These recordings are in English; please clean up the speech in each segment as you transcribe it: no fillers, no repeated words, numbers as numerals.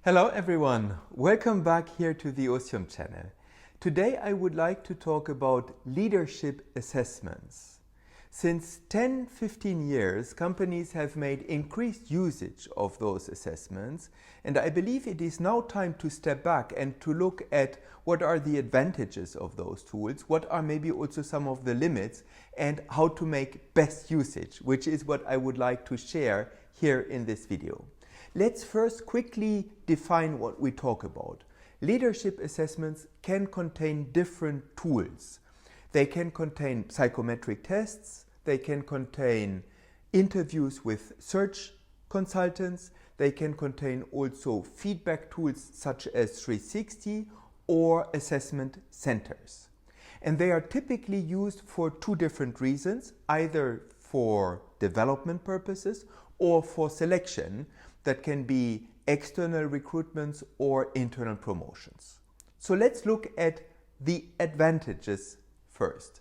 Hello everyone, welcome back here to the Osium channel. Today I would like to talk about leadership assessments. Since 10-15 years, companies have made increased usage of those assessments, and I believe it is now time to step back and to look at what are the advantages of those tools, what are maybe also some of the limits, and how to make best usage, which is what I would like to share here in this video. Let's first quickly define what we talk about. Leadership assessments can contain different tools. They can contain psychometric tests, they can contain interviews with search consultants, they can contain also feedback tools such as 360 or assessment centers. And they are typically used for two different reasons, either for development purposes or for selection. That can be external recruitments or internal promotions. So let's look at the advantages first.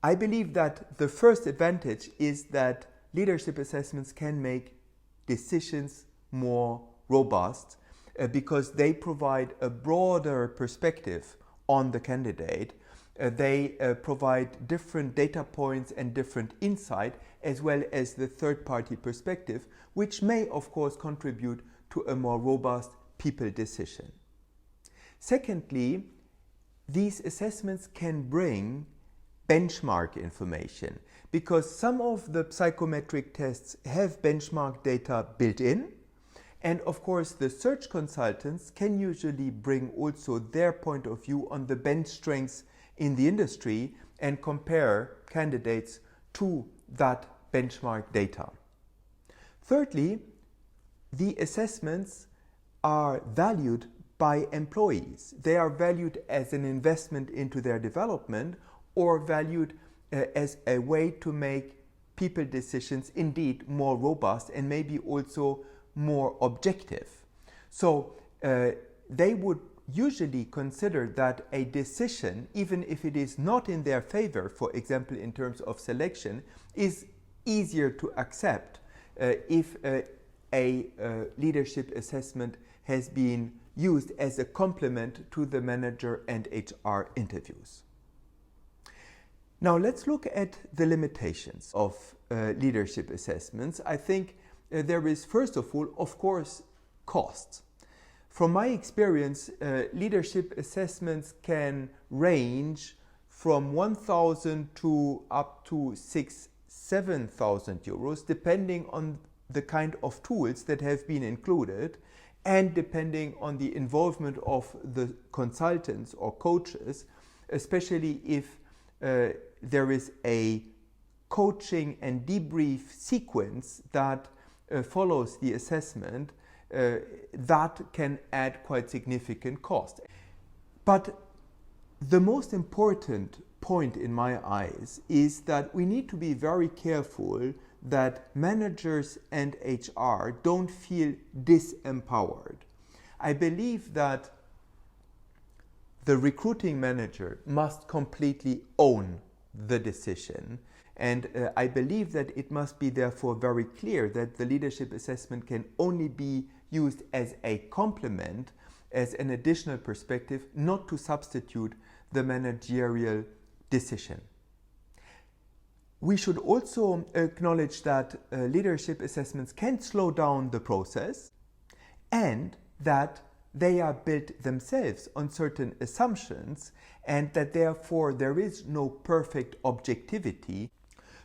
I believe that the first advantage is that leadership assessments can make decisions more robust because they provide a broader perspective on the candidate. They provide different data points and different insight, as well as the third-party perspective, which may of course contribute to a more robust people decision. Secondly, these assessments can bring benchmark information because some of the psychometric tests have benchmark data built in, and of course the search consultants can usually bring also their point of view on the bench strengths in the industry and compare candidates to that benchmark data. Thirdly, the assessments are valued by employees. They are valued as an investment into their development or valued as a way to make people decisions indeed more robust and maybe also more objective. So they would usually consider that a decision, even if it is not in their favor, for example in terms of selection, is easier to accept if a leadership assessment has been used as a complement to the manager and HR interviews. Now let's look at the limitations of leadership assessments. I think there is first of all, of course, cost. From my experience, leadership assessments can range from 1,000 to up to 7,000 euros, depending on the kind of tools that have been included and depending on the involvement of the consultants or coaches, especially if there is a coaching and debrief sequence that follows the assessment. That can add quite significant cost. But the most important point in my eyes is that we need to be very careful that managers and HR don't feel disempowered. I believe that the recruiting manager must completely own the decision. And I believe that it must be therefore very clear that the leadership assessment can only be used as a complement, as an additional perspective, not to substitute the managerial decision. We should also acknowledge that leadership assessments can slow down the process and that they are built themselves on certain assumptions and that therefore there is no perfect objectivity.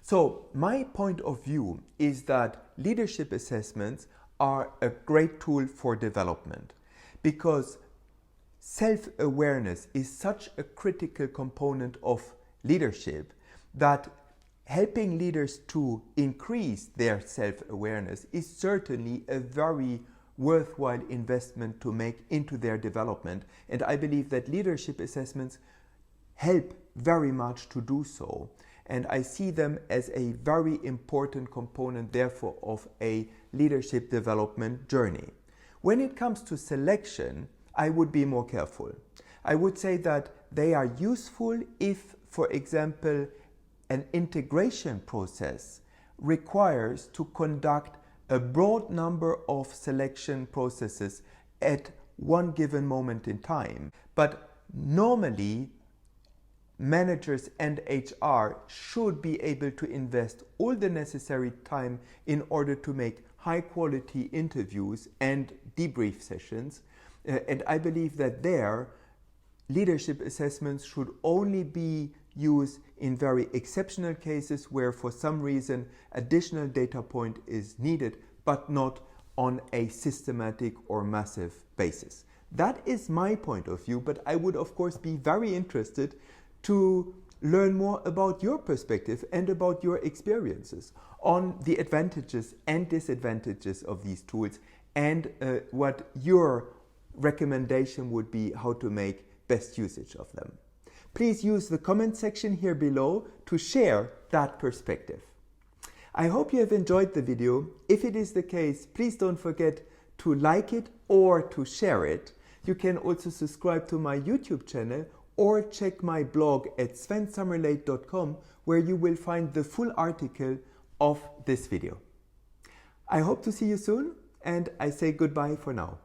So my point of view is that leadership assessments are a great tool for development because self-awareness is such a critical component of leadership that helping leaders to increase their self-awareness is certainly a very worthwhile investment to make into their development. And I believe that leadership assessments help very much to do so. And I see them as a very important component, therefore, of a leadership development journey. When it comes to selection, I would be more careful. I would say that they are useful if, for example, an integration process requires to conduct a broad number of selection processes at one given moment in time. But normally, managers and HR should be able to invest all the necessary time in order to make high quality interviews and debrief sessions. And I believe that there, leadership assessments should only be used in very exceptional cases where for some reason additional data point is needed, but not on a systematic or massive basis. That is my point of view, but I would of course be very interested to learn more about your perspective and about your experiences on the advantages and disadvantages of these tools, and what your recommendation would be how to make best usage of them. Please use the comment section here below to share that perspective. I hope you have enjoyed the video. If it is the case, please don't forget to like it or to share it. You can also subscribe to my YouTube channel or check my blog at svensummerlate.com, where you will find the full article of this video. I hope to see you soon, and I say goodbye for now.